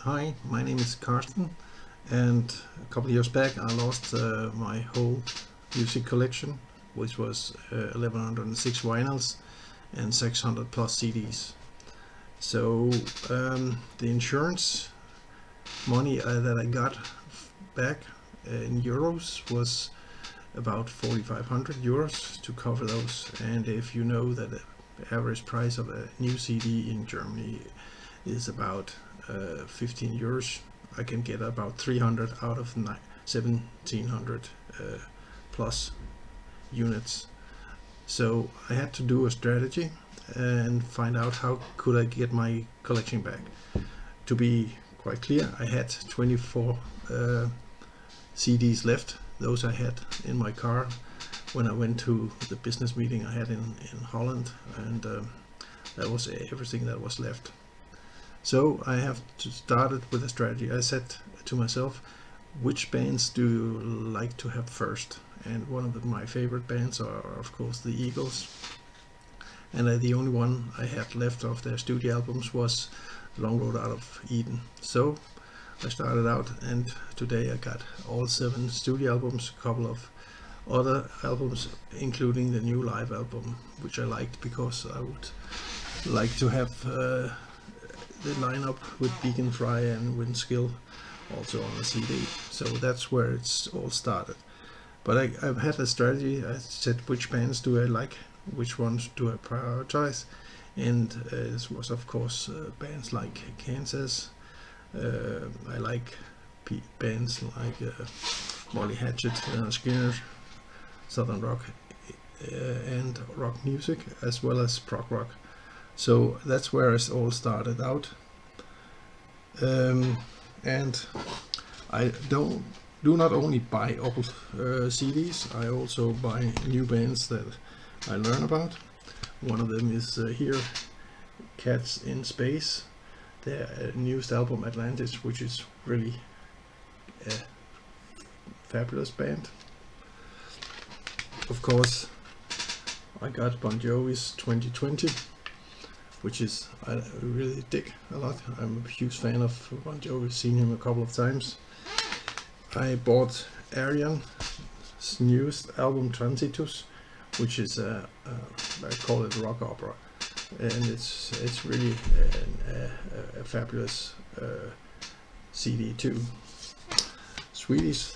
Hi, my name is Carsten, and a couple of years back I lost my whole music collection, which was 1106 vinyls and 600 plus CDs. So the insurance money that I got back in euros was about 4,500 euros to cover those. And if you know that the average price of a new CD in Germany is about 15 euros, I can get about 300 out of 1700 plus units. So I had to do a strategy and find out how could I get my collection back. To be quite clear, I had 24 CDs left. Those I had in my car when I went to the business meeting I had in Holland, and that was everything that was left. So I have to start it with a strategy. I said to myself, which bands do you like to have first? And one of my favorite bands are of course the Eagles. And the only one I had left of their studio albums was Long Road Out of Eden. So I started out, and today I got all 7 studio albums, a couple of other albums, including the new live album, which I liked because I would like to have the lineup with Beacon Fry and Windskill also on the CD. So that's where it's all started. But I've had a strategy. I said, which bands do I like, which ones do I prioritize, and this was of course bands like Kansas. I like bands like Molly Hatchet, Skinner, Southern Rock, and rock music, as well as prog rock. So that's where it all started out. And I do not only buy old CDs, I also buy new bands that I learn about. One of them is here, Cats in Space, their newest album Atlantis, which is really a fabulous band. Of course, I got Bon Jovi's 2020, which is I really dig a lot. I'm a huge fan of Bon Jovi, seen him a couple of times. I bought Arian's newest album Transitus, which is I call it rock opera, and it's really a fabulous CD too. Swedish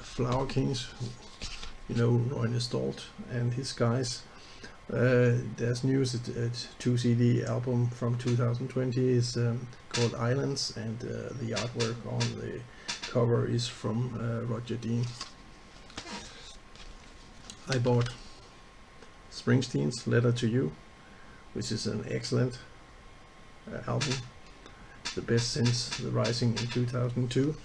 Flower Kings, Roine Stolt and his guys. Their newest 2 CD album from 2020 is called Islands, and the artwork on the cover is from Roger Dean. I bought Springsteen's Letter to You, which is an excellent album, the best since The Rising in 2002.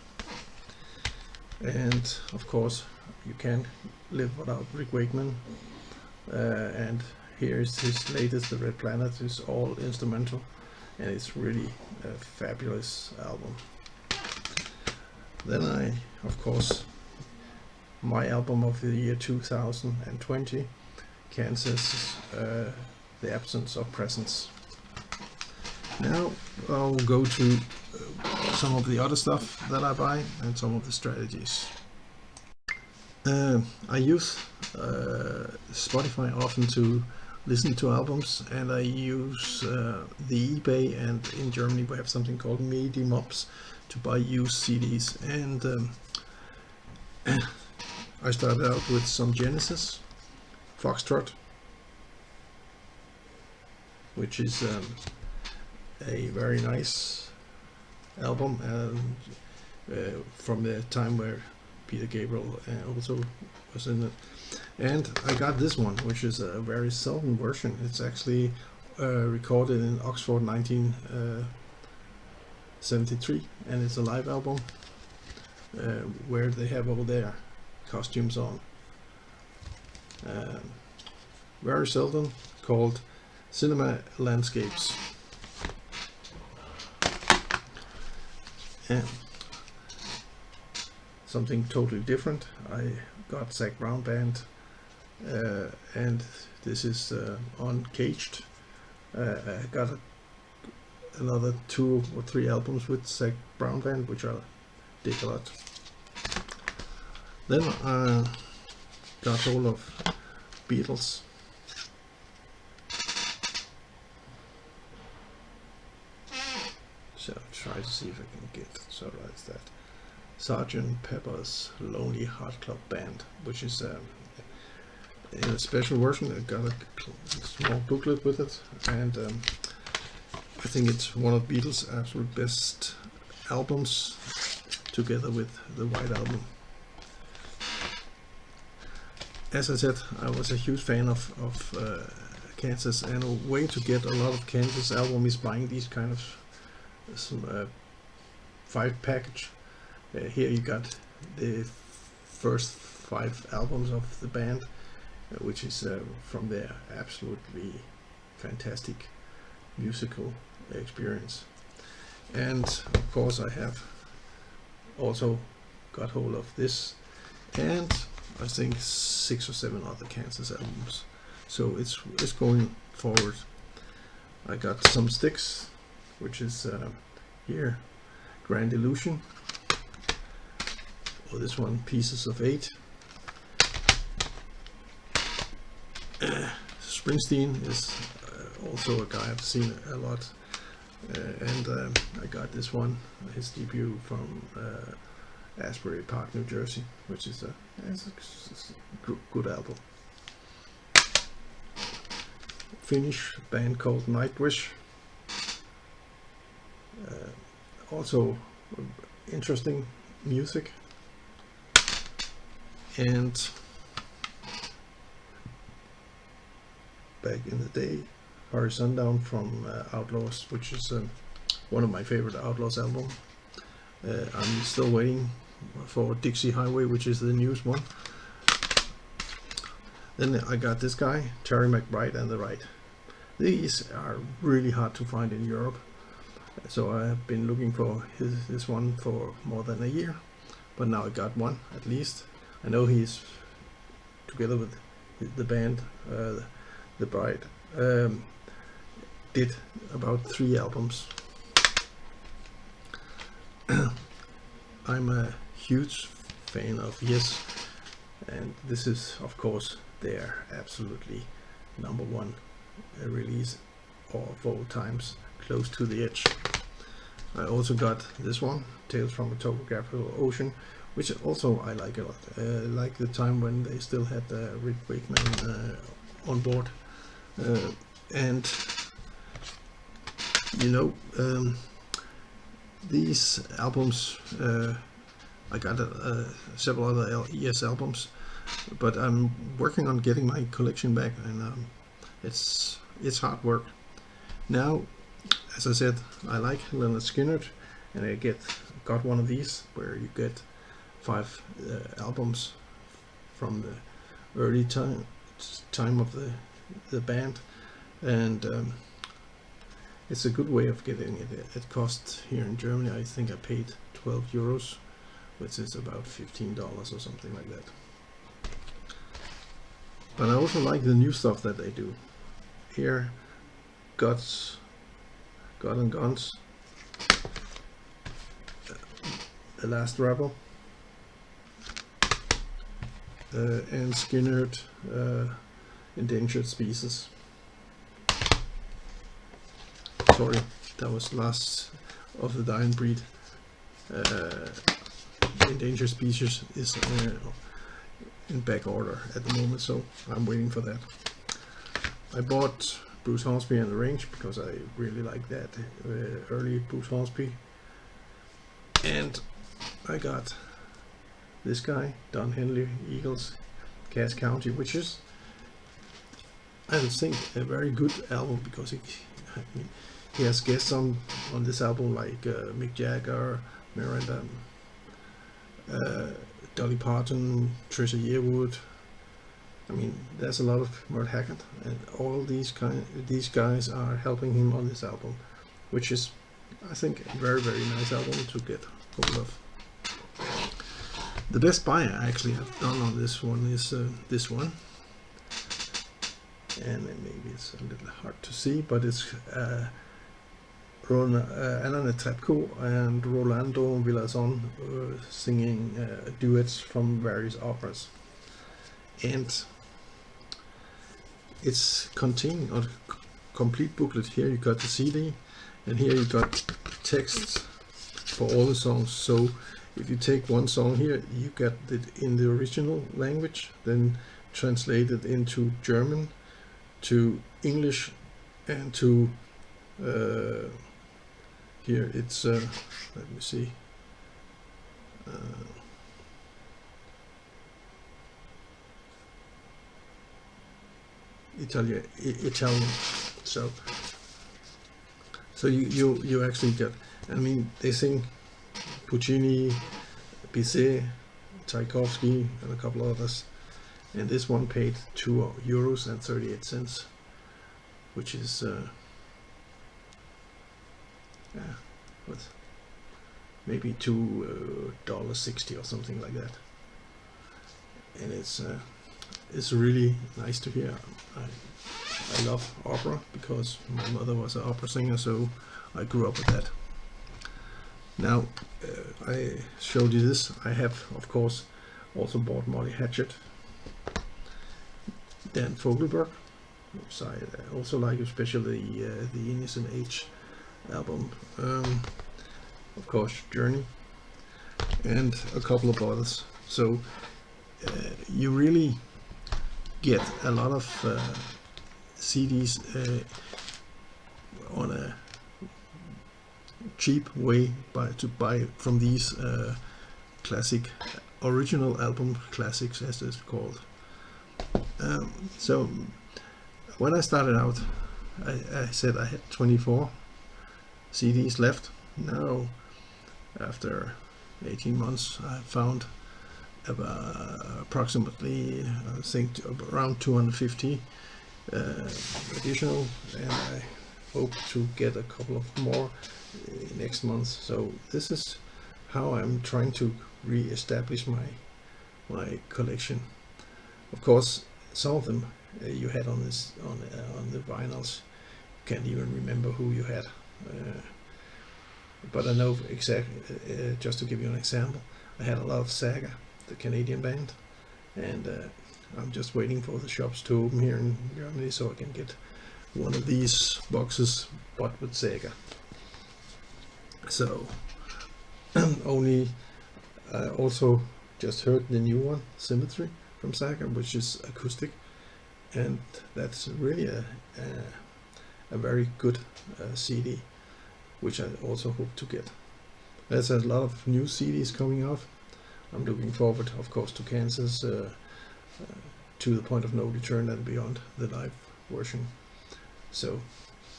And of course, you can't live without Rick Wakeman. And here's his latest, The Red Planet, is all instrumental, and it's really a fabulous album. Then of course, my album of the year 2020, Kansas, The Absence of Presence. Now I'll go to some of the other stuff that I buy and some of the strategies. I use Spotify often to listen to albums, and I use the eBay, and in Germany we have something called Medimops to buy used CDs. And I started out with some Genesis, Foxtrot, which is a very nice album, and from the time where Peter Gabriel also was in it. And I got this one, which is a very seldom version. It's actually recorded in Oxford 1973, and it's a live album where they have all their costumes on. Very seldom, called Cinema Landscapes. And something totally different, I got Zac Brown Band, and this is on Caged. I got another 2 or 3 albums with Zac Brown Band, which I dig a lot. Then I got hold of Beatles. So try to see if I can get, so that's that. Sgt. Pepper's Lonely Heart Club Band, which is in a special version. I got a small booklet with it, and I think it's one of Beatles' absolute best albums, together with the White Album. As I said, I was a huge fan of Kansas, and a way to get a lot of Kansas album is buying these kind of some 5 package. Here you got the first 5 albums of the band, which is from their absolutely fantastic musical experience. And of course I have also got hold of this, and I think 6 or 7 other Kansas albums. So it's going forward. I got some sticks, which is here, Grand Illusion, or this one, Pieces of 8. Springsteen is also a guy I've seen a lot, and I got this one, his debut from Asbury Park, New Jersey, which is a good album. Finnish band called Nightwish, also interesting music. And back in the day, Harry Sundown from Outlaws, which is one of my favorite Outlaws album. I'm still waiting for Dixie Highway, which is the newest one. Then I got this guy, Terry McBride and the Right. These are really hard to find in Europe, so I have been looking for this one for more than a year, but now I got one at least. I know he's together with the band, The Bride, did about 3 albums. I'm a huge fan of Yes, and this is of course their absolutely #1 release of all times, Close to the Edge. I also got this one, Tales from a Topographical Ocean, which also I like a lot. Like the time when they still had Rick Wakeman on board, and you know, these albums, I got several other Yes albums, but I'm working on getting my collection back, and it's hard work. Now, as I said, I like Lynyrd Skynyrd, and I got one of these where you get 5 albums from the early time of the band, and it's a good way of getting it. It cost here in Germany, I think I paid 12 euros, which is about $15 or something like that. But I also like the new stuff that they do. Here, God and Guns, The Last Rebel, and Skynyrd, Endangered Species. Sorry, that was Last of the Dying Breed. Endangered Species is in back order at the moment, so I'm waiting for that. I bought Bruce Hornsby and the Range because I really like that early Bruce Hornsby, and I got this guy, Don Henley, Eagles, Cass County, which is, I think, a very good album, because he has guests on this album like Mick Jagger, Miranda, Dolly Parton, Trisha Yearwood. I mean, there's a lot of Merle Haggard, and all these guys are helping him on this album, which is, I think, a very, very nice album to get hold of. The best buy I actually have done on this one is this one, and maybe it's a little hard to see, but it's Anna Netrebko and Rolando Villazon singing duets from various operas. And it's contained a complete booklet. Here you got the CD, and here you got texts for all the songs. So if you take one song here, you get it in the original language, then translated into German, to English, and to here it's let me see, Italian. So you actually get, I mean, they sing Puccini, Bizet, Tchaikovsky, and a couple others. And this one paid €2.38, which is what, maybe $2.60 or something like that. And it's really nice to hear. I love opera because my mother was an opera singer, so I grew up with that. Now, I showed you this. I have, of course, also bought Molly Hatchet, Dan Fogelberg, which I also like, especially the Innocent Age album. Of course, Journey, and a couple of others. So you really get a lot of CDs on a cheap way to buy from these classic, original album classics, as it's called. So when I started out, I said I had 24 CDs left. Now, after 18 months, I found approximately, I think, around 250 additional, and I hope to get a couple of more next month. So this is how I'm trying to re-establish my collection. Of course, some of them you had on this on the vinyls, you can't even remember who you had, but I know exactly. Just to give you an example, I had a lot of Saga, the Canadian band, and I'm just waiting for the shops to open here in Germany so I can get one of these boxes, but with Saga. So only also just heard the new one, Symmetry, from Saga, which is acoustic, and that's really a very good CD, which I also hope to get. There's a lot of new CDs coming out. I'm looking forward, of course, to Kansas, To the Point of No Return and Beyond, the live version. So,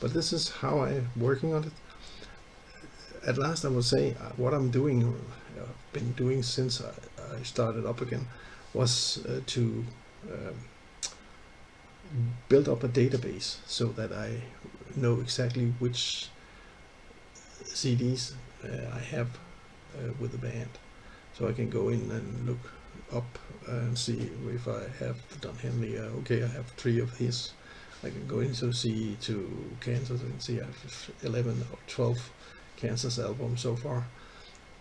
but this is how I'm working on it. At last, I will say what I'm doing, I've been doing since I started up again, was to build up a database so that I know exactly which CDs I have with the band. So I can go in and look up and see if I have Don Henley. Okay, I have 3 of his. I can go into Kansas and see I have 11 or 12 Kansas albums so far,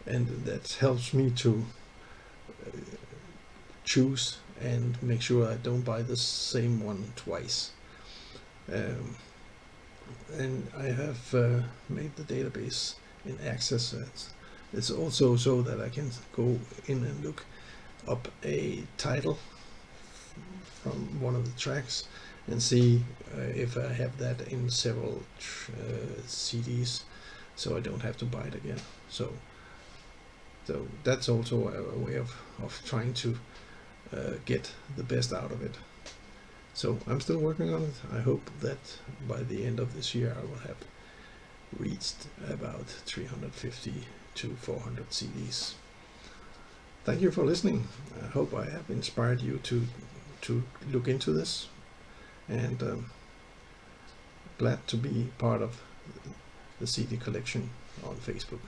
and that helps me to choose and make sure I don't buy the same one twice. And I have made the database in Access. It's also so that I can go in and look up a title from one of the tracks and see if I have that in several CDs, so I don't have to buy it again. So that's also a way of trying to get the best out of it. So I'm still working on it. I hope that by the end of this year I will have reached about 350 to 400 CDs. Thank you for listening. I hope I have inspired you to look into this, and glad to be part of the CD collection on Facebook.